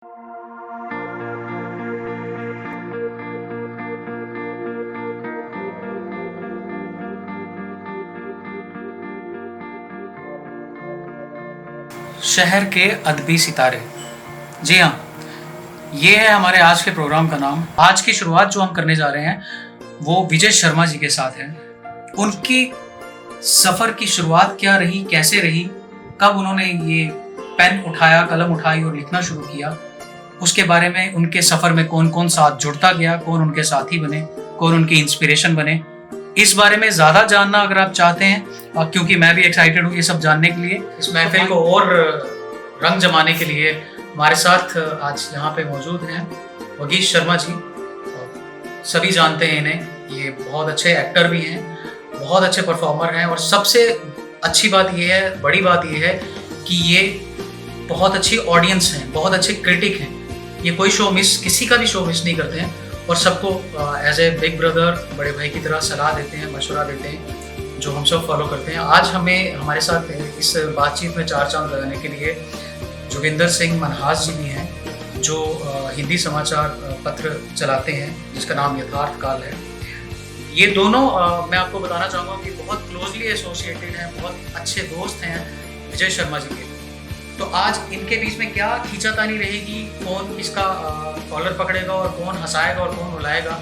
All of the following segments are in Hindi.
शहर के अदबी सितारे। जी हाँ, ये है हमारे आज के प्रोग्राम का नाम। आज की शुरुआत जो हम करने जा रहे हैं वो विजय शर्मा जी के साथ है। उनकी सफ़र की शुरुआत क्या रही, कैसे रही, कब उन्होंने ये पेन उठाया, कलम उठाई और लिखना शुरू किया, उसके बारे में, उनके सफ़र में कौन कौन साथ जुड़ता गया, कौन उनके साथी बने, कौन उनकी इंस्पिरेशन बने, इस बारे में ज़्यादा जानना अगर आप चाहते हैं, क्योंकि मैं भी एक्साइटेड हूँ ये सब जानने के लिए, इस महफिल को और रंग जमाने के लिए हमारे साथ आज यहाँ पे मौजूद हैं वगीश शर्मा जी। सभी जानते हैं इन्हें, ये बहुत अच्छे एक्टर भी हैं, बहुत अच्छे परफॉर्मर हैं और सबसे अच्छी बात ये है, बड़ी बात ये है कि ये बहुत अच्छी ऑडियंस हैं, बहुत अच्छे क्रिटिक हैं। ये कोई शो मिस, किसी का भी शो मिस नहीं करते हैं और सबको एज ए बिग ब्रदर, बड़े भाई की तरह सलाह देते हैं, मशवरा देते हैं, जो हम सब फॉलो करते हैं। आज हमारे साथ इस बातचीत में चार चांद लगाने के लिए जोगिंदर सिंह मनहास जी भी हैं, जो हिंदी समाचार पत्र चलाते हैं जिसका नाम यथार्थ काल है। ये दोनों मैं आपको बताना चाहूँगा कि बहुत क्लोजली एसोसिएटेड हैं, बहुत अच्छे दोस्त हैं विजय शर्मा जी के। तो आज इनके बीच में क्या खींचातानी रहेगी, कौन किसका कॉलर पकड़ेगा और कौन हंसाएगा और कौन रुलाएगा,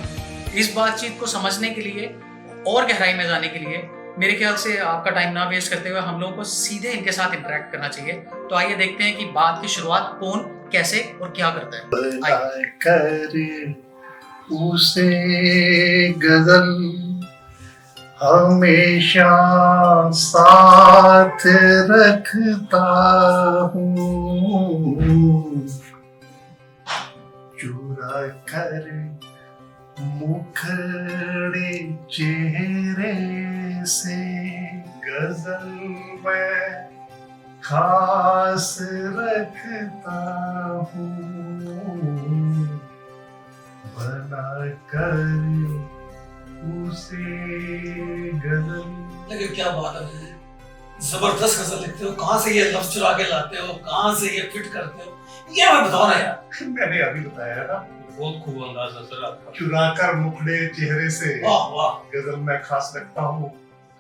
इस बातचीत को समझने के लिए और गहराई में जाने के लिए मेरे ख्याल से आपका टाइम ना वेस्ट करते हुए हम लोगों को सीधे इनके साथ इंटरेक्ट करना चाहिए। तो आइए देखते हैं कि बात की शुरुआत कौन, कैसे और क्या करता है। उसे गजल हमेशा साथ रखता हूँ, चुरा कर मुखड़े चेहरे से गजल में खास रखता हूँ, बना कर उसे गजल। लेकिन क्या बात है, जबरदस्त गजल लिखते हो, कहाँ से ये लफ्ज चुरा के लाते हो, कहाँ से ये फिट करते हो, ये हमें बताओ ना यार। मैंने अभी बताया ना, बहुत खूब अंदाज है सर आपका। चुरा कर मुखड़े चेहरे से वाह वाह, गजल मैं खास रखता हूँ।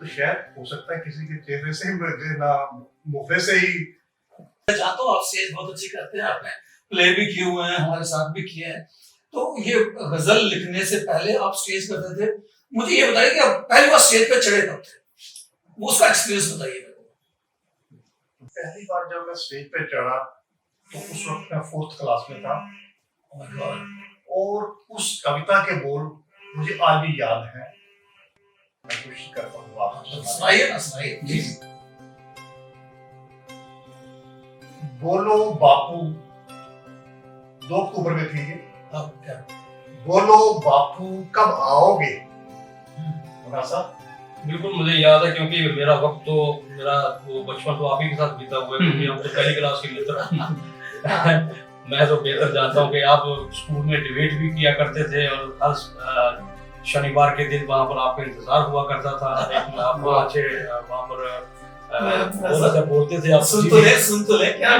तो शायद हो सकता है किसी के चेहरे से ही मुझे ना मुखड़े से ही। मैं जानता हूँ आप स्टेज बहुत अच्छी करते हैं, आपने प्ले भी किए हुए हैं, हमारे साथ भी किए हैं। तो ये गजल लिखने से पहले आप स्टेज करते थे, मुझे ये बताइए कि आप पहली बार स्टेज पे चढ़े कब थे, उसका एक्सपीरियंस बताइए मेरे को। पहली बार जब मैं स्टेज पे चढ़ा तो उस वक्त मैं 4th क्लास में था। Oh my God. और उस कविता के बोल मुझे आज भी याद है। मैं कोशिश करता हूँ आपको सुनाइए ना, सुनाइए जी। बोलो बापू, 2 अक्टूबर में थी ये। अब क्या? बोलो बापू कब आओगे? बिल्कुल मुझे याद है, क्योंकि मेरा वक्त तो, मेरा वो बचपन तो आप ही के साथ बीता हुआ है, क्योंकि हम तो पहली क्लास के मित्र। मैं तो बेहतर जानता हूँ कि आप स्कूल में डिबेट भी किया करते थे और हर शनिवार के दिन वहाँ पर आपका इंतजार हुआ करता था। आप अच्छे वहाँ पर बोलते थे, आप सुन तो ले क्या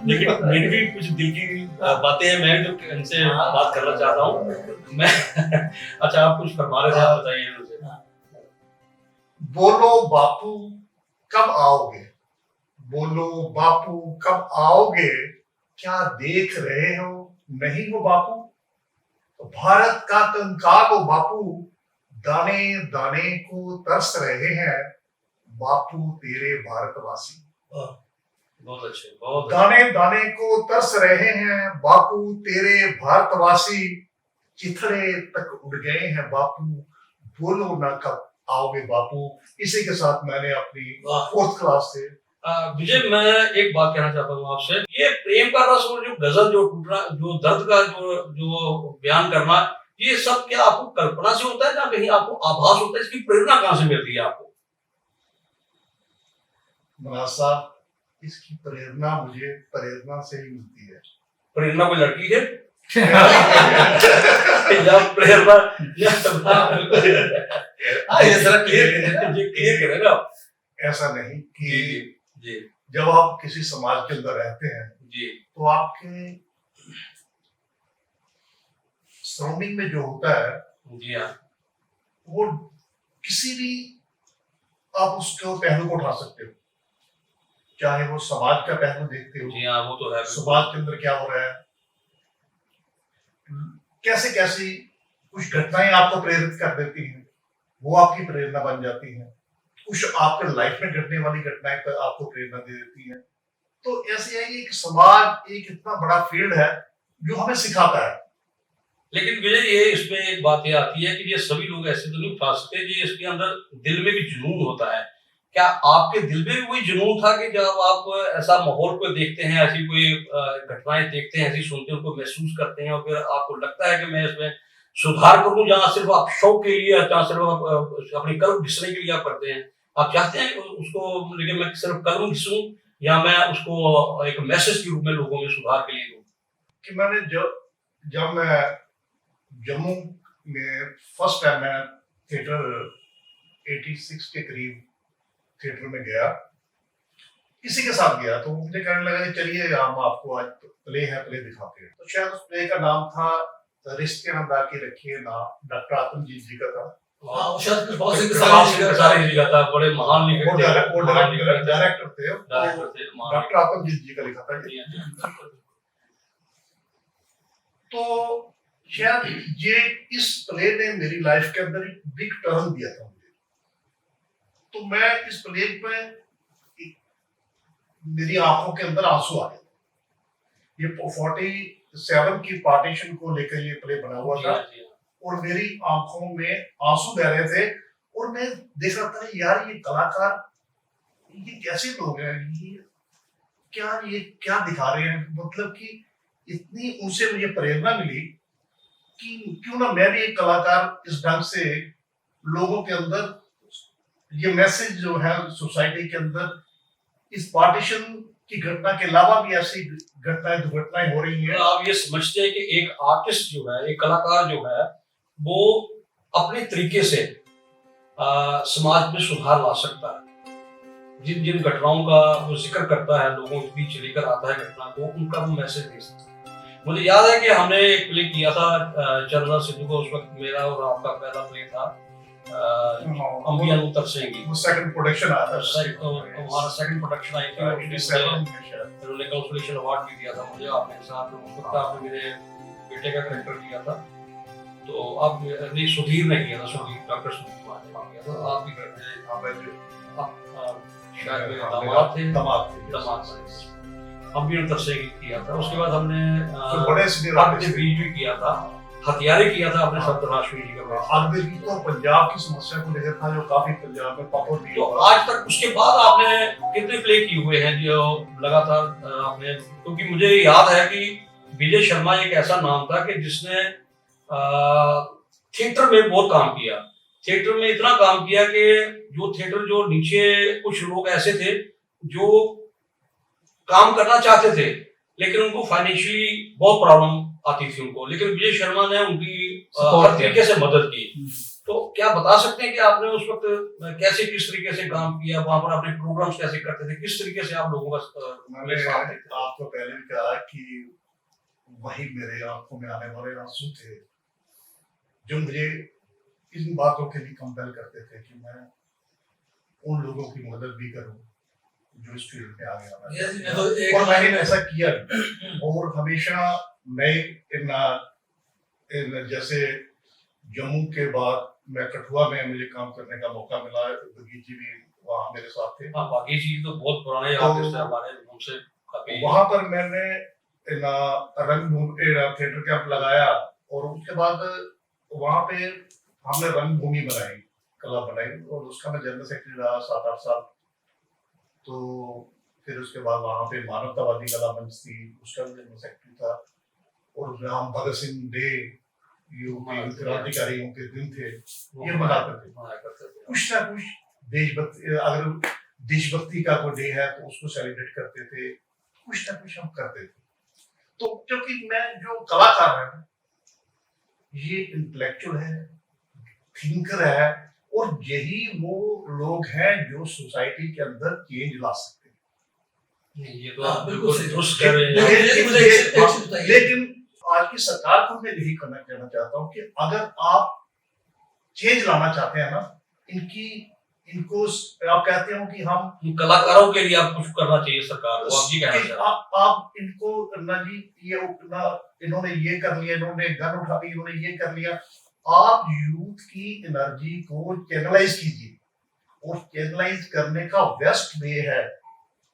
लेकिन मेरी भी कुछ दिल की बातें हैं, मैं भी तो इनसे बात करना चाहता हूँ मैं। अच्छा, आप कुछ फरमा रहे थे, आप बताइए मुझे। बोलो बापू कब आओगे, बोलो बापू कब आओगे, क्या देख रहे हो नहीं हो बापू, भारत का कंकाल हो बापू, दाने दाने को तरस रहे हैं बापू तेरे भारतवासी। बहुत अच्छे, बहुत दाने दाने को तरस रहे हैं बापू तेरे भारतवासी, चिथड़े तक उड़ गए हैं बापू, बोलो ना कब आओगे बापू। इसी के साथ मैंने अपनी 4th क्लास से। विजय, मैं एक बात कहना चाहता हूँ आपसे, ये प्रेम का रस और जो गजल, जो टूटना, जो दर्द का जो बयान करना, ये सब क्या आपको कल्पना से होता है या कहीं आपको आभास होता है? इसकी प्रेरणा कहाँ से मिलती है आपको? मनाज साहब, इसकी प्रेरणा मुझे प्रेरणा से ही मिलती है। प्रेरणा कोई लड़की है? या प्रेरणा ये जरा क्लियर करेगा आप। ऐसा नहीं कि जी जब आप किसी समाज के अंदर रहते हैं जी, तो आपके सराउंडिंग में जो होता है जी हाँ। वो किसी भी आप उसको पहलू को उठा सकते हो, चाहे वो समाज का पहलू देखते हो, जी हाँ, वो तो है। समाज के अंदर क्या हो रहा है, कैसे कैसी कुछ घटनाएं आपको प्रेरित कर देती हैं, वो आपकी प्रेरणा बन जाती हैं। कुछ आपके लाइफ में घटने वाली घटनाएं पर आपको प्रेरणा दे देती हैं। तो ऐसे है कि एक समाज एक इतना बड़ा फील्ड है जो हमें सिखाता है। लेकिन विजय, ये इसमें एक बात ये आती है कि ये सभी लोग ऐसे तो नहीं उठा सकते, ये इसके अंदर दिल में भी जुनून होता है। क्या आपके दिल में भी वही जुनून था कि जब आप ऐसा माहौल को देखते हैं, ऐसी कोई घटनाएं देखते हैं, ऐसी सुनते हैं, उनको महसूस करते हैं और फिर आपको लगता है कि मैं इसमें सुधार करूं, जहाँ सिर्फ आप शौक के लिए, जहाँ सिर्फ आप अपनी कलम घिसने के लिए आप करते हैं, आप चाहते हैं उसको, लेकिन मैं सिर्फ कलम घिसूं या मैं उसको एक मैसेज के रूप में लोगों में सुधार के लिए दूं? कि मैंने जब मैं जम्मू में फर्स्ट टाइम मैं थिएटर 86 के करीब थिएटर में गया, किसी के साथ गया, तो मुझे कहने लगा कि चलिए हम आपको आज प्ले है, प्ले दिखाते हैं। तो शायद उस प्ले का नाम था रिश्ते अंदा की रखिए नाम, डॉक्टर आत्मजीत जी का था। हाँ, शायद कृपाल सिंह कसारी जी का था, बड़े महान वो लेखक थे, डायरेक्टर थे, डायरेक्टर थे, महान डॉक्टर आत्मजीत जी का लिखा था ये। लेखक। तो शायद ये इस प्ले ने मेरी लाइफ के अंदर एक बिग टर्न दिया था मुझे। तो मैं इस प्ले पे मेरी आंखों के अंदर आंसू आ गए। ये 47 की पार्टीशन को लेकर ये प्ले बना हुआ था और मेरी आंखों में आंसू बह रहे थे और मैं देख रहा था यार ये कलाकार ये कैसे लोग हैं, ये क्या दिखा रहे हैं। मतलब कि इतनी उनसे मुझे प्रेरणा मिली कि क्यों ना मैं भी एक कलाकार इस ढंग से लोगों के अंदर ये मैसेज जो है सोसाइटी के अंदर, इस पार्टीशन की घटना के अलावा भी ऐसी घटनाएं दुर्घटनाएं हो रही हैं। आप ये समझते हैं कि एक आर्टिस्ट जो है, एक कलाकार जो है, वो अपने तरीके से समाज में सुधार ला सकता है। जिन जिन घटनाओं का वो जिक्र करता है, लोगों के बीच लेकर आता है घटना को, उनका वो मैसेज दे सकता है। मुझे याद है कि हमने एक प्ले किया था चंद्रा सिद्धू को, उस वक्त मेरा और आपका पहला प्ले था अंबिया नु तरसेंगी। वो सेकंड प्रोडक्शन आया था, हमारा सेकंड प्रोडक्शन आई थी, उन्होंने कंसोलेशन अवार्ड भी दिया था मुझे। आपने साथ उस वक्त आपने मेरे बेटे का कैरेक्टर किया था, तो आप नहीं, सुधीर ने किया था, सुधीर, डॉक्टर सुधीर कुमार ने किया था। आप भी करते हैं, शायद मेरे दामाद थे, हम भी उनका से किया था। उसके बाद हमने बीच भी किया था, हथियारे किया था आपने सप्तराश्वी जी का। आगे भी तो पंजाब की समस्या को लेकर था, जो काफी पंजाब में पॉपुलर भी तो आज तक उसके बाद आपने कितने प्ले किए हुए हैं जो लगातार आपने? क्योंकि मुझे याद है कि विजय शर्मा एक ऐसा नाम था कि जिसने थिएटर में बहुत काम किया। थिएटर में इतना काम किया कि जो थिएटर जो नीचे कुछ लोग ऐसे थे जो काम करना चाहते थे, लेकिन उनको फाइनेंशियली बहुत प्रॉब्लम आती थी उनको, लेकिन विजय शर्मा ने उनकी हर तरीके से मदद की। तो क्या बता सकते हैं कि आपने उस वक्त कैसे, किस तरीके से काम किया, वहां पर आपने प्रोग्राम्स कैसे करते थे, किस तरीके से आप लोगों का? मैंने आपको पहले भी कहा कि वही मेरे आंखों में आने वाले आंसू थे जो मुझे इन बातों के लिए कंपेल करते थे कि मैं उन लोगों की मदद भी करूं जो इस फील्ड में आगे आना है। और मैंने ऐसा किया और हमेशा मैं जैसे जम्मू के बाद मैं कठुआ में मुझे काम करने का मौका मिला, बगीच जी भी वहाँ मेरे साथ थे। हाँ, बागी जी तो बहुत पुराने आर्टिस्ट हैं हमारे, उनसे काफी। वहाँ पर मैंने रंगभूमि थिएटर कैंप लगाया और उसके बाद वहाँ पे हमने रंगभूमि बनाई, कला बनाई और उसका मैं जनरल सेक्रेटरी रहा 7-8 साल। तो फिर उसके बाद वहाँ पे मानवतावादी कला मंच थी, उसका भी जनरल सेक्रेटरी था। और हम भगत सिंह डे, क्रांतिकारियों के दिन थे, ये मनाते थे। कुछ ना कुछ देशभक्ति, अगर देशभक्ति का कोई डे है तो उसको सेलिब्रेट करते थे, कुछ ना कुछ हम करते थे। तो क्योंकि मैं जो कलाकार है ये इंटेलेक्चुअल है, थिंकर है, और यही वो लोग हैं जो सोसाइटी के अंदर चेंज ला सकते हैं। ये तो हाँ, आप बिल्कुल बिल्कुल सही। दुरुस्त कह रहे हैं। लेकिन मुझे एक चीज बताइए। लेकिन आज की सरकार को मैं यही कहना चाहता हूँ कि अगर आप चेंज लाना चाहते हैं ना, इनको आप कहते हो कि हम कलाकारों के लिए आप कुछ करना चाहिए सरकार को, आप जी कहना चाह रहे हैं। आप इनको ना जी ये ना इन्होंने ये कर लिया, इन्होंने गन उठा ली, इन्होंने ये कर लिया। आप यूथ की एनर्जी को चैनलाइज कीजिए, और चैनलाइज करने का बेस्ट वे है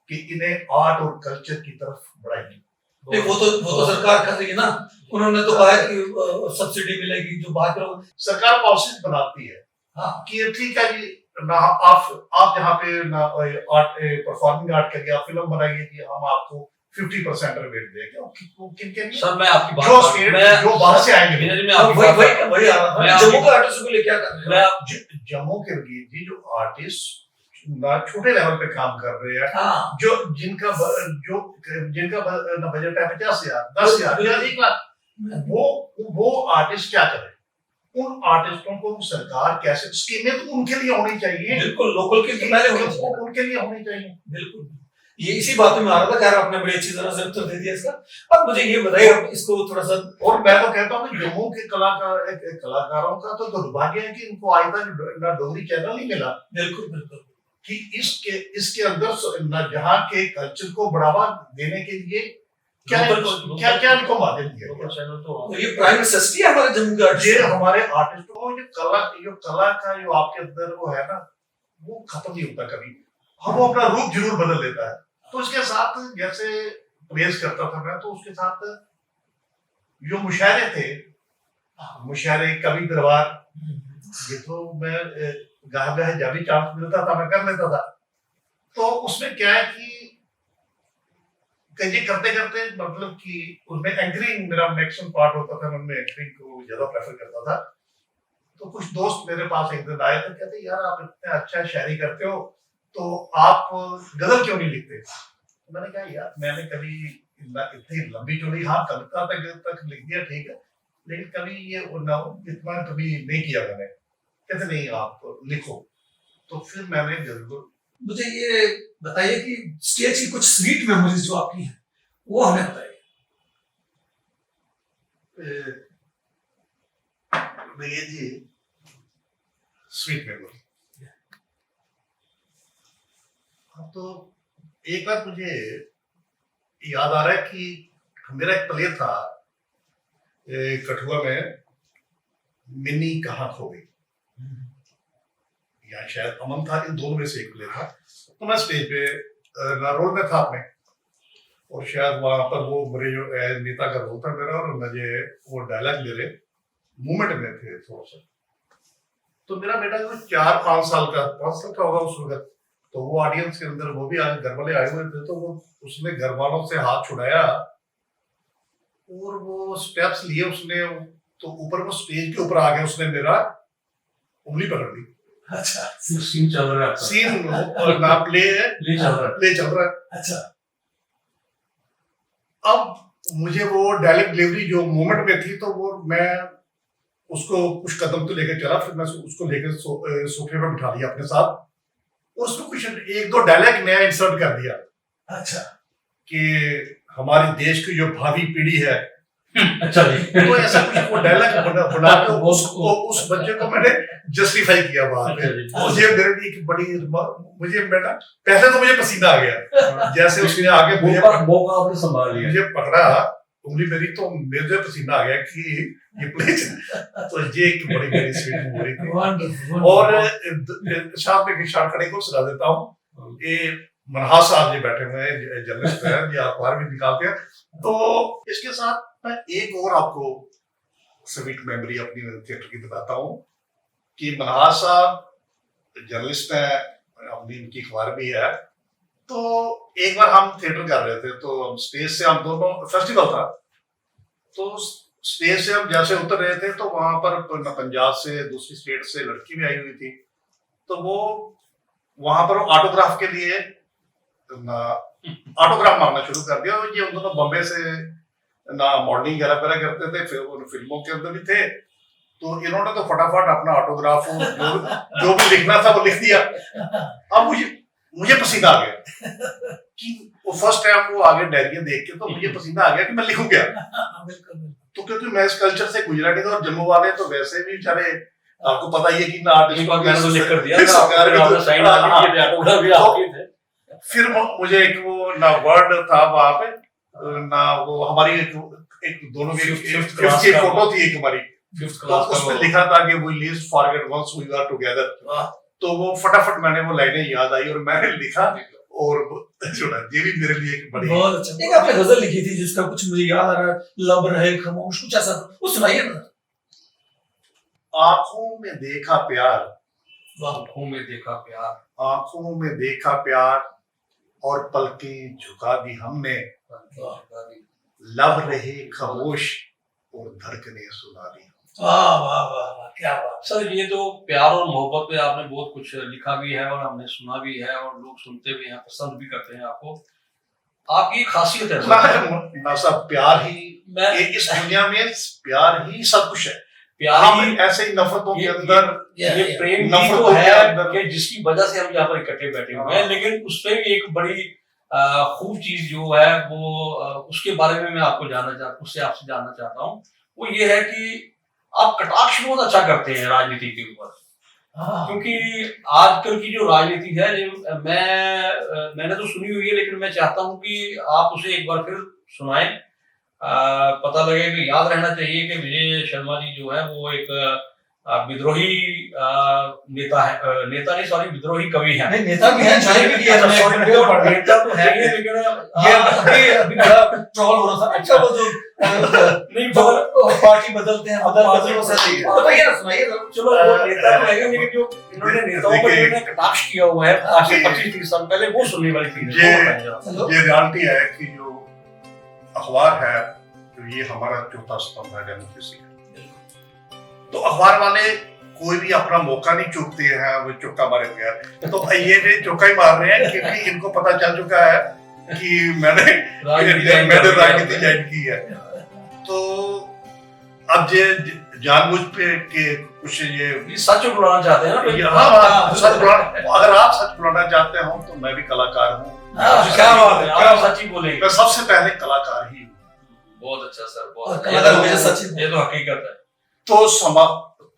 कि इन्हें आर्ट और कल्चर की तरफ बढ़ाइए। नहीं, वो तो सरकार कर रही है ना। उन्होंने तो कहा है कि सब्सिडी मिलेगी जो बात करो। सरकार पॉलिसीज बनाती है हाँ, कि ठीक है जी ना, आप जहाँ पे ना आर्ट परफॉर्मिंग आर्ट करके आप फिल्म बनाइए कि हम आपको 50% रिबेट देंगे। किन के लिए? सर मैं आपकी बात जो स्टेट जो बाहर से आएंगे। विनय जी, मैं आपकी बात वही आ रहा था। जम्मू के आर्टिस्ट को लेके क्या कर रहे हैं? जम्मू के जी जो आर्टिस्ट छोटे लेवल पे काम कर रहे हैं, हाँ, जिनका बजट है 50,000, 10,000 या 1 लाख, वो आर्टिस्ट क्या करें? उन आर्टिस्टों को सरकार कैसे स्कीमें तो उनके लिए होनी चाहिए, बिल्कुल लोकल के तो पहले होनी चाहिए। उनके लिए होनी चाहिए। बिल्कुल, ये इसी बात में आ रहा था। खैर आपने बड़ी अच्छी तरह से उत्तर दे दिया इसका। अब मुझे ये बताइए, अब इसको थोड़ा सा। और मैं तो कहता हूँ कि जम्मू के कलाकारों का तो दुर्भाग्य है कि इनको आज तक ना डोगरी चैनल नहीं मिला बिल्कुल बिल्कुल कि इसके अंदर जहाँ के कल्चर को बढ़ावा देने के लिए क्या इनको माध्यम दिया गया। तो ये प्राइम नेसेसिटी है हमारे जम्मू के ये आर्टिस्ट। हमारे आर्टिस्टों को जो कला का जो आपके अंदर वो है ना, वो खत्म नहीं होता कभी। हम वो अपना रूप जरूर बदल लेता है। तो उसके साथ जैसे प्लेस करता था मैं, तो उसके साथ जो मुशायरे थे, मुशायरे कवि दरबार, ये तो मैं गाह जब भी चांस मिलता था मैं कर लेता था। तो उसमें क्या है कि ये करते करते मतलब कि उसमें एंकरिंग मेरा मैक्सिमम पार्ट होता था, मैं एंकरिंग को ज्यादा प्रेफर करता था। तो कुछ दोस्त मेरे पास एक दिन आए थे, कहते यार आप इतना अच्छा शायरी करते हो तो आप गजल क्यों नहीं लिखते? तो मैंने कहा यार मैंने कभी इतनी लंबी चौड़ी कविता तक लिख दिया, ठीक है, लेकिन कभी ये इतना कभी नहीं किया मैंने। कहते नहीं आप लिखो। तो फिर मैंने गजल। मुझे ये बताइए कि स्टेज की कुछ स्वीट मेमोरीज जो आपकी हैं वो हमें बताइए। भैया जी, स्वीट मेमोरी तो एक बार मुझे याद आ रहा है कि मेरा एक प्ले था कठुआ में, मिन्नी कहाँ खो गई, या शायद अमन था, इन दोनों में से एक प्ले था। तो मैं स्टेज पे रोल में था अपने, और शायद वहां पर वो मेरे जो नेता का रोल था मेरा, और मुझे वो डायलॉग मेरे मूवमेंट में थे थोड़ा सा। तो मेरा बेटा जो 4-5 साल का होगा उस वक्त, तो वो ऑडियंस के अंदर वो भी आज घर वाले आए हुए थे, तो वो उसने घर वालों से हाथ छुड़ाया और वो स्टेप्स लिए उसने, तो ऊपर वो स्टेज के ऊपर आ गया, उसने मेरा उंगली पकड़ ली। अच्छा, सीन चल रहा है, सीन और ना प्ले है, प्ले चल रहा है। अच्छा, अब मुझे वो डायलॉग डिलीवरी जो मोमेंट में थी, तो वो मैं उसको कुछ कदम तो लेकर चला, फिर मैं उसको लेकर सोफे पे बिठा लिया अपने साथ, और उसमें कुछ 1-2 डायलॉग नया इंसर्ट कर दिया। अच्छा, कि हमारे देश की जो भावी पीढ़ी है, अच्छा जी, तो ऐसा कुछ वो डायलॉग बना के उस बच्चे को मैंने जस्टिफाई किया बात में। मुझे मेरे लिए एक बड़ी, मुझे बेटा पहले तो मुझे पसीना आ गया, जैसे उसने आगे मौका आपने संभाल लिया, मुझे पकड़ा उंगली मेरी, तो मेरे पसीना आ गया कि ये प्ले। तो ये एक बड़ी बड़ी स्वीट मेमोरी थी। और साथ में किसान खड़े को सुना देता हूँ, ये मनहास साहब जी बैठे हुए हैं, जर्नलिस्ट हैं, ये अखबार भी निकालते हैं। तो इसके साथ मैं एक और आपको स्वीट मेमोरी अपनी थिएटर की बताता हूँ कि मनहास साहब जर्नलिस्ट हैं, अपनी इनकी अखबार भी है। तो एक बार हम थिएटर कर रहे थे, तो स्टेज से हम दोनों, फेस्टिवल था, तो स्टेज से हम जैसे उतर रहे थे, तो वहां पर पंजाब से, दूसरी स्टेट से लड़की भी आई हुई थी। तो वो वहां पर ऑटोग्राफ के लिए ऑटोग्राफ मांगना शुरू कर दिया। ये उन दोनों बॉम्बे से ना मॉडलिंग वगैरह करते थे, फिर उन फिल्मों के अंदर भी थे। तो इन्होंने तो फटाफट अपना ऑटोग्राफ जो भी लिखना था वो लिख दिया। अब मुझे पसीना आ गया कि वो फर्स्ट टाइम वो आगे डायरियां देख के तो मुझे पसीना आ गया कि मैं लिखूं क्या। बिल्कुल। तो क्योंकि मैं इस कल्चर से गुजरा नहीं था, और जम्मू वाले तो वैसे भी बेचारे, आपको पता ही है कि ना एक बार मैंने तो लिख कर दिया था, सरकार फिर आपने साइन हाँ, किए थे, ऑटोग्राफ भी आपके थे। फिर मुझे एक वो ना वर्ड था वहां पे, ना वो हमारी एक दोनों की Fifth फिफ्थ class की का फोटो थी एक हमारी, फिफ्थ तो क्लास का उसमें वो- लिखा था कि we least forget once we are together. तो वो फटाफट मैंने वो लाइनें याद आई और मैंने लिखा और सुना। ये भी मेरे लिए एक बड़ी बहुत अच्छा। एक आपने गजल लिखी थी जिसका कुछ मुझे याद आ रहा है, लब रहे खामोश, कुछ ऐसा, वो सुनाइए ना। आंखों में देखा प्यार, आंखों में देखा प्यार, आंखों में देखा प्यार और पलकें झुका दी हमने, लब रहे खामोश और धड़कने सुना दी। वाह वाह वाह वाह, क्या बात। सर ये तो प्यार और मोहब्बत पे आपने बहुत कुछ लिखा भी है और हमने सुना भी है और लोग सुनते भी हैं, पसंद भी करते हैं आपको। आपकी खासियत है सर, ना सब प्यार ही, मैं इस दुनिया में प्यार ही सब कुछ है। प्यार हम ही ऐसे ही नफरतों के ये- अंदर ये प्रेम ही नफरतों तो के है अंदर- कि जिसकी वजह से हम यहाँ पर इकट्ठे बैठे हुए हैं, लेकिन उसपे भी एक बड़ी खूब चीज जो है वो उसके बारे में मैं उससे आपसे जानना चाहता हूँ। वो ये है कि आप कटाक्ष बहुत अच्छा करते हैं राजनीति के ऊपर, क्योंकि आजकल की जो राजनीति है मैंने तो सुनी हुई है, लेकिन मैं चाहता हूँ कि आप उसे एक बार फिर सुनाएं। पता लगे कि याद रहना चाहिए कि विजय शर्मा जी जो है वो एक विद्रोही नेता है, नेता नहीं सॉरी विद्रोही कवि है। नहीं, नेता भी है, ज्वाइन भी किया है, सॉरी नेता तो है ही, लेकिन ये अभी बड़ा ट्रोल हो रहा था। अच्छा वो जो नहीं जो पार्टी बदलते हैं, बदल हो सकती है। बताइए ना, सुनाइए ना। चलो वो नेता तो है, लेकिन जो इन्होंने नेताओं पर इन्होंने कटाक्ष किया हुआ है आज से 25-30 साल पहले, वो सुनने वाली चीज है। ये रियलिटी है कि जो अखबार है तो ये हमारा चौथा स्तंभ है डेमोक्रेसी का। तो अखबार वाले कोई भी अपना मौका नहीं चूकते हैं, वो चौका मारेंगे यार। तो भाई ये चौका ही मार रहे हैं क्योंकि इनको पता चल चुका है कि मैंने राजनीति ज्वाइन की है। तो अब ये जानबूझ पे के कुछ ये सच बुलाना चाहते हैं ना। हाँ, सच बुलाना, अगर आप सच बुलाना चाहते हो तो मैं भी कलाकार हूँ। क्या बात है, आप सच ही बोलेंगे। मैं सबसे पहले कलाकार ही हूँ। बहुत अच्छा सर, और बहुत कलाकार हमेशा सच ही ये तो हकीकत है।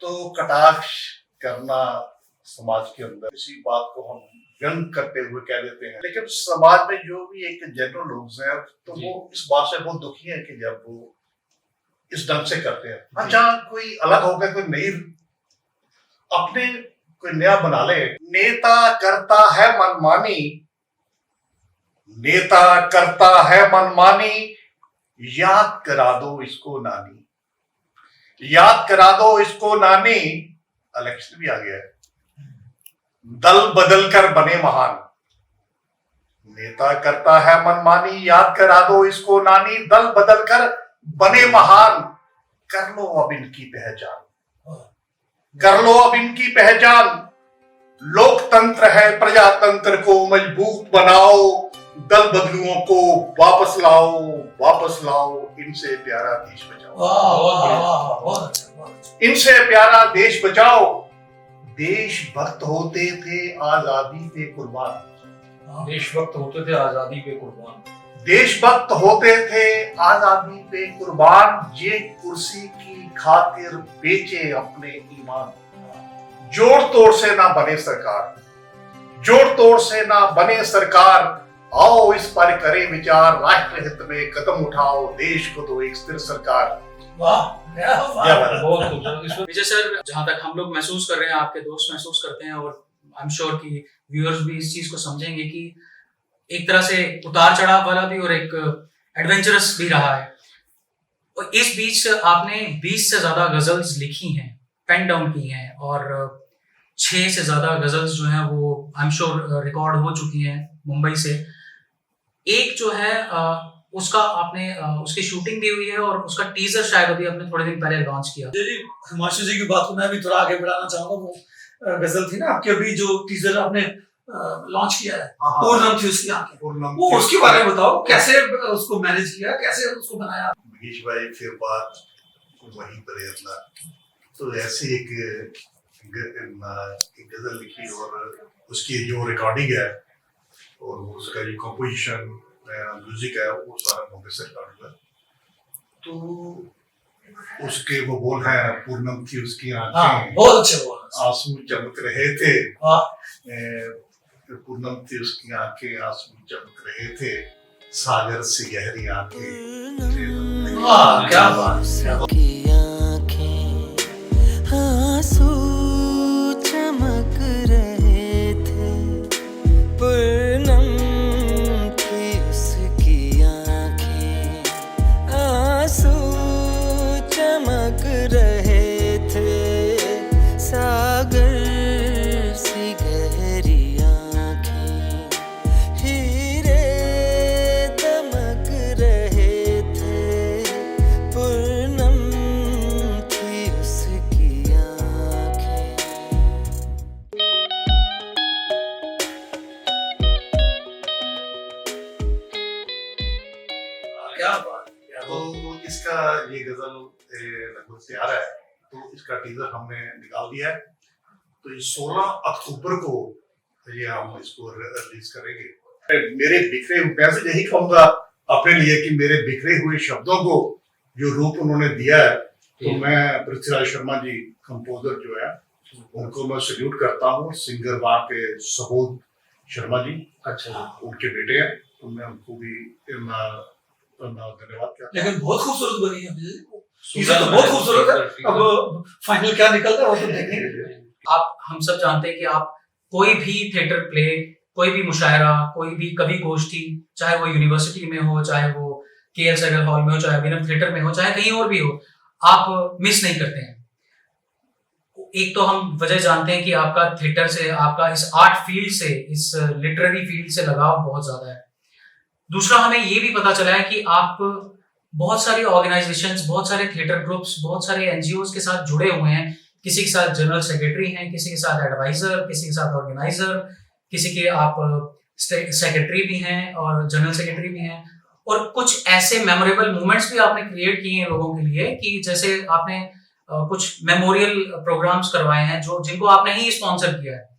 तो कटाक्ष करना समाज के अंदर, इसी बात को हम व्यंग करते हुए कह देते हैं, लेकिन समाज में जो भी एक जनरल लोग हैं तो वो इस बात से बहुत दुखी है कि जब वो इस ढंग से करते हैं। अच्छा, कोई अलग हो गया, कोई नई अपने कोई नया बना ले। नेता करता है मनमानी, नेता करता है मनमानी, याद करा दो इसको नानी, याद करा दो इसको नानी। इलेक्शन भी आ गया है। दल बदल कर बने महान, नेता करता है मनमानी, याद करा दो इसको नानी, दल बदल कर बने महान। कर लो अब इनकी पहचान, कर लो अब इनकी पहचान। लोकतंत्र है, प्रजातंत्र को मजबूत बनाओ, दल बदलुओं को वापस लाओ, वापस लाओ, इनसे प्यारा देश बचाओ। बहुत अच्छा। इनसे प्यारा देश बचाओ। देशभक्त होते थे आजादी पे कुर्बान, देशभक्त होते थे आजादी पे कुर्बान, देशभक्त होते थे आजादी पे कुर्बान। ये कुर्सी की खातिर बेचे अपने ईमान। जोड़ तोड़ से ना बने सरकार, जोड़ तोड़ से ना बने सरकार। आओ इस पर करें विचार, राष्ट्र हित में कदम उठाओ, देश को दो एक स्थिर सरकार। वाह, बहुत खूबसूरत। इसमें विजय सर, जहाँ तक हम लोग महसूस कर रहे हैं, आपके दोस्त महसूस करते हैं, और आई एम श्योर कि व्यूअर्स भी इस चीज को समझेंगे कि एक तरह से उतार चढ़ाव वाला भी और एक एडवेंचरस भी रहा है। और इस बीच आपने 20 से ज्यादा गजल्स लिखी हैं, पेन डाउन की हैं, और 6 से ज्यादा गजल्स जो हैं वो आई एम श्योर रिकॉर्ड हो चुकी हैं मुंबई से। एक जो है उसका आपने उसकी शूटिंग भी हुई है और उसका टीजर शायद अभी आपने थोड़े दिन पहले लॉन्च किया। जी, हिमांशु जी की बात को मैं भी थोड़ा आगे बढ़ाना चाहूंगा। वो गजल थी ना आपकी, अभी जो टीजर आपने लॉन्च किया है, पूर्णम थी उसकी आंखें, वो उसके बारे में बताओ, कैसे उसको मैनेज किया, कैसे उसको बनाया? महेश भाई, फिर बात वहीं पर है। तो ऐसे एक गजल लिखी और उसकी जो रिकॉर्डिंग है और उसका जो कंपोजिशन म्यूजिक है वो सारा बॉम्बे से रिकॉर्ड हुआ। तो उसके वो बोल है, पूनम थी उसकी आंखें, बहुत अच्छे बोल, आंसू चमक रहे थे। हाँ। पूनम थी उसकी आंखें, आंसू चमक रहे थे, सागर सी गहरी आंखें। क्या बात, क्या बात। आंसू चमक रहे थे, पूनम थी उसकी आंखें, आंसू चमक रहे थे, सागर सी गहरी आंखें, हीरे दमक रहे थे, पूनम थी उसकी आंखें। क्या बात, क्या तो बात। इसका ये गजल लगभग तैयार है, तो इसका टीजर हमने निकाल दिया है। तो ये 16 अक्टूबर को ये हम इसको रिलीज करेंगे। मेरे बिखरे, मैं तो यही कहूंगा अपने लिए कि मेरे बिखरे हुए शब्दों को जो रूप उन्होंने दिया है, तो मैं पृथ्वीराज शर्मा जी कंपोजर जो है उनको मैं सल्यूट करता हूँ। सिंगर वहाँ के सबोध शर्मा जी, अच्छा, उनके बेटे हैं, तो मैं उनको भी धन्यवाद करता हूँ। लेकिन बहुत खूबसूरत बनी है टीजर, तो बहुत खूबसूरत है। अब फाइनल क्या निकलता है वो तो देखेंगे। आप, हम सब जानते हैं कि आप कोई भी थिएटर प्ले, कोई भी मुशायरा, कोई भी कवि गोष्ठी, चाहे वो यूनिवर्सिटी में हो, चाहे वो KL सहगल हॉल में हो, चाहे अभिनव थिएटर में हो, चाहे कहीं और भी हो, आप मिस नहीं करते हैं। एक तो हम वजह जानते हैं कि आपका थिएटर से, आपका इस आर्ट फील्ड से, इस लिटरेरी फील्ड से लगाव बहुत ज्यादा है। दूसरा, हमें ये भी पता चला है कि आप बहुत सारी ऑर्गेनाइजेशंस, बहुत सारे थिएटर ग्रुप्स, बहुत सारे NGOs के साथ जुड़े हुए हैं। किसी के साथ जनरल सेक्रेटरी हैं, किसी के साथ एडवाइजर, किसी के साथ ऑर्गेनाइजर, किसी के आप सेक्रेटरी भी हैं और जनरल सेक्रेटरी भी हैं। और कुछ ऐसे मेमोरेबल मोमेंट्स भी आपने क्रिएट किए हैं लोगों के लिए, कि जैसे आपने कुछ मेमोरियल प्रोग्राम्स करवाए हैं जो जिनको आपने ही स्पॉन्सर किया है।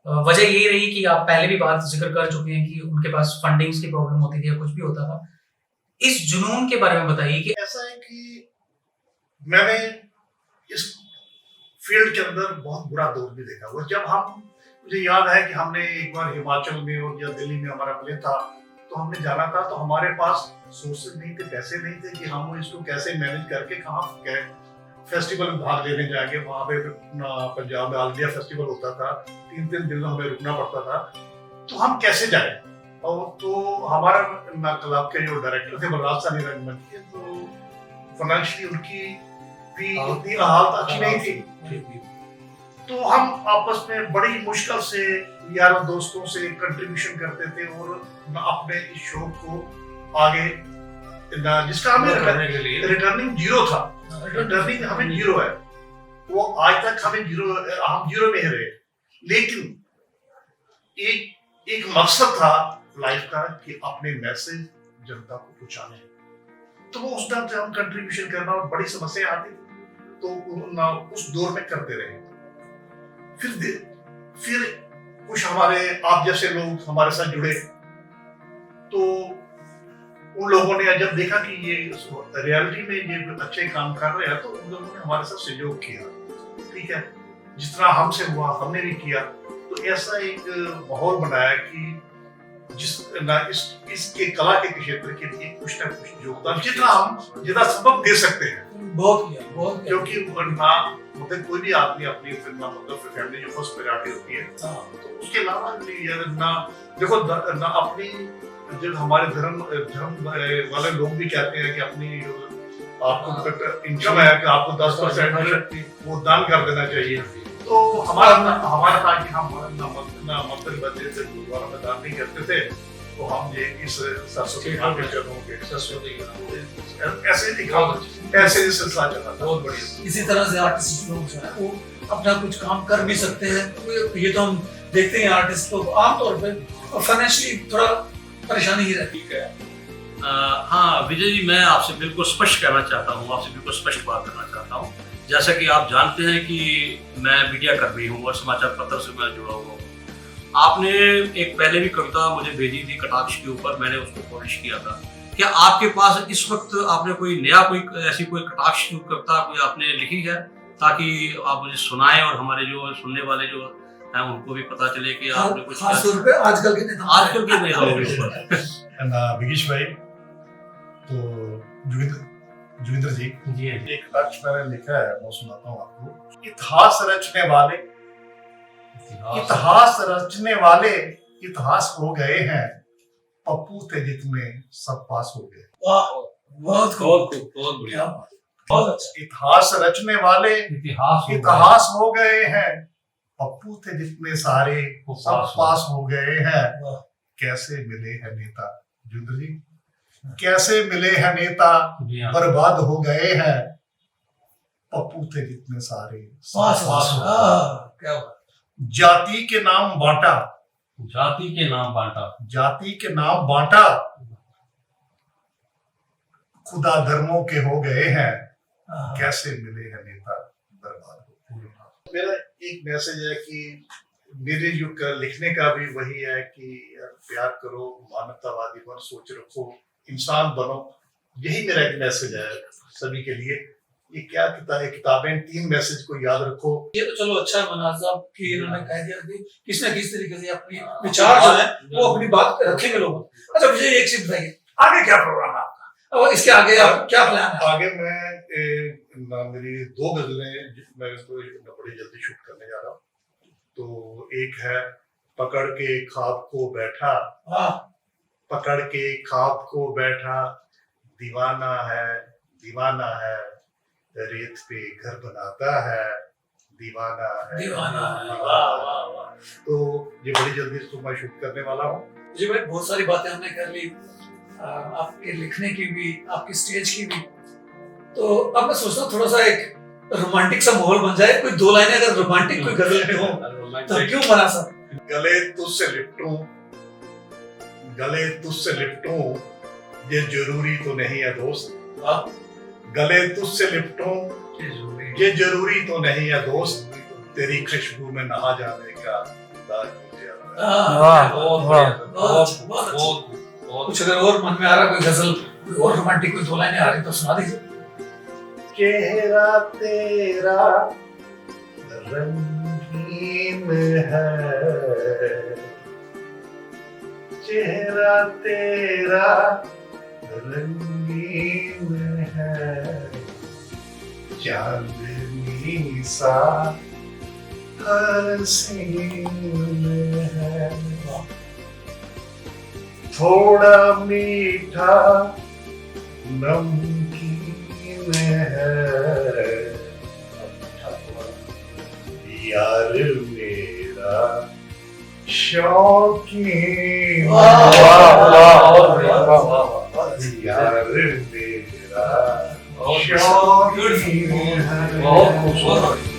वजह यही रही कि आप पहले भी बात जिक्र कर चुके हैं कि उनके पास फंडिंग्स की प्रॉब्लम होती थी या कुछ भी होता था। इस जुनून के बारे में बताइए कि ऐसा है कि मैंने इस फील्ड के अंदर बहुत बुरा दौर भी देखा हुआ। जब हम, मुझे याद है कि हमने एक बार हिमाचल में और या दिल्ली में हमारा प्ले था, तो हमने जाना था, तो हमारे पास सोर्सेज नहीं थे, पैसे नहीं थे कि हम इसको कैसे मैनेज करके कहाँ फेस्टिवल में भाग लेने जाएंगे। वहाँ पे पंजाब में आलदिया फेस्टिवल होता था, 3-3 दिन हमें रुकना पड़ता था, तो हम कैसे जाए। और तो हमारा क्लब के जो डायरेक्टर थे बलराज सानी रंगमंच के, तो फाइनेंशियली उनकी भी इतनी हालत अच्छी नहीं थी। तो हम आपस में बड़ी मुश्किल से यारों दोस्तों से कंट्रीब्यूशन करते थे और अपने इस शौक को आगे, जिसका हमें रिटर्निंग जीरो था। रिटर्निंग हमें जीरो है, वो आज तक हमें जीरो, हम जीरो में ही रहे। लेकिन एक मकसद था लाइफ का कि अपने मैसेज जनता को पहुंचाने, तो वो उस तरह से हम कंट्रीब्यूशन करना, और बड़ी समस्या आती तो उस दौर में करते रहे। फिर कुछ हमारे आप जैसे लोग हमारे साथ जुड़े, तो उन लोगों ने जब देखा कि ये रियलिटी में ये अच्छे काम कर रहे हैं, तो उन लोगों ने हमारे साथ सहयोग किया। ठीक है, जितना हमसे हुआ हमने भी किया। तो ऐसा एक माहौल बनाया कि इसके कला के क्षेत्र के लिए कुछ ना कुछ योगदान जितना संभव दे सकते हैं। बहुत क्योंकि ना मतलब कोई भी आदमी अपनी मतलब फैमिली जो फर्स्ट प्रायोरिटी होती है, तो उसके अलावा ना देखो ना अपनी, जब हमारे धर्म वाले लोग भी कहते हैं कि अपनी आपको इनकम है कि आपको 10% वो दान कर देना चाहिए। तो हमारा था कि हम मंदिर बदले से गुरुद्वारा में दान नहीं करते थे, तो हम ये इस सरस्वती माँ के चरणों के ऐसे सिलसिला चला था। बहुत बढ़िया। इसी तरह से आर्टिस्ट लोग जो है वो अपना कुछ काम कर भी सकते हैं। ये तो हम देखते हैं आर्टिस्ट लोग आमतौर पे फाइनेंशियली थोड़ा परेशानी ही रहती है। हाँ विजय जी, मैं आपसे बिल्कुल स्पष्ट कहना चाहता हूँ, आपसे बिल्कुल स्पष्ट बात करना चाहता हूँ। जैसा कि आप जानते हैं कि मैं मीडिया कर्मी हूँ और समाचार पत्र से मैं जुड़ा हुआ हूँ। आपने एक पहले भी कविता मुझे भेजी थी कटाक्ष के ऊपर, मैंने उसको पब्लिश किया था। क्या आपके पास इस वक्त आपने कोई नया कोई ऐसी कोई कटाक्ष की कविता कोई आपने लिखी है, ताकि आप मुझे सुनाएं और हमारे जो सुनने वाले जो हैं उनको भी पता चले कि आपने कुछ खास तौर पे आजकल के नेताओं के ऊपर। विगीश भाई, तो जोगिंदर जी, एक कटाक्ष मैंने लिखा है, वो सुनाता हूँ आपको। इतिहास रचने वाले, इतिहास रचने वाले इतिहास हो गए हैं, पप्पू थे जितने सब पास हो गए। वाह, बहुत खूब, बहुत बढ़िया, क्या बात, बहुत अच्छा। इतिहास रचने वाले इतिहास हो गए हैं, पप्पू थे जितने सारे सब पास हो गए हैं। वाह। कैसे मिले हैं नेता, जोगिंदर जी, कैसे मिले हैं नेता, बर्बाद हो गए हैं, पप्पू थे जितने सारे सब पास पास हो गए। क्या बात। जाति के नाम बांटा, जाति के नाम बांटा, जाति के नाम बांटा, खुदा धर्मों के हो गए हैं, कैसे मिले हैं नेता, बर्बाद हो गए। मेरा एक मैसेज है कि मेरे जो लिखने का भी वही है कि प्यार करो, मानवतावादी बनो, सोच रखो, इंसान बनो। यही मेरा एक मैसेज है सभी के लिए। ये क्या किताबें 3 मैसेज को याद रखो। ये तो चलो अच्छा है मनाज साहब कि इन्होंने कह दिया कि किस ना किस तरीके से अपनी विचार जो है वो अपनी बात रखेंगे लोग। अच्छा, मुझे एक चीज बताइए, आगे क्या प्रोग्राम है आपका, और इसके आगे आप क्या प्लान है? आगे मैं मेरी 2 गजलें मैं बड़ी जल्दी शूट करने जा रहा हूँ। तो एक है पकड़ के ख्वाब को बैठा, पकड़ के ख्वाब को बैठा, दीवाना है, रेत पे घर बनाता है, दीवाना है। तो ये बड़ी जल्दी इसको मैं शूट करने वाला हूँ। जी भाई, बहुत सारी बातें हमने कर ली, आपके लिखने की भी, आपकी स्टेज की भी। तो अब मैं सोचता हूँ थोड़ा सा एक रोमांटिक सा माहौल बन जाए, कोई 2 लाइनें अगर रोमांटिक कोई गजल में हो तो क्यों बना सब। गले तुझसे लिपटूं, गले तुझसे लिपटूं, ये जरूरी तो नहीं है दोस्त। गले तुझसे लिपटूं, ये जरूरी तो नहीं है दोस्त, तेरी खुशबू में नहा जाने का अंदाज मुझे कुछ अगर और मन में आ रहा कोई गजल, कोई और रोमांटिक कोई 2 लाइनें आ रही तो सुना दीजिए। चेहरा तेरा रंगीन है, चेहरा तेरा रंगीन है, चांदनी सा हसीन है, थोड़ा मीठा नमकीन है, यार मेरा शौकीन, यार मेरा शौकीन है। बहुत खूबसूरत।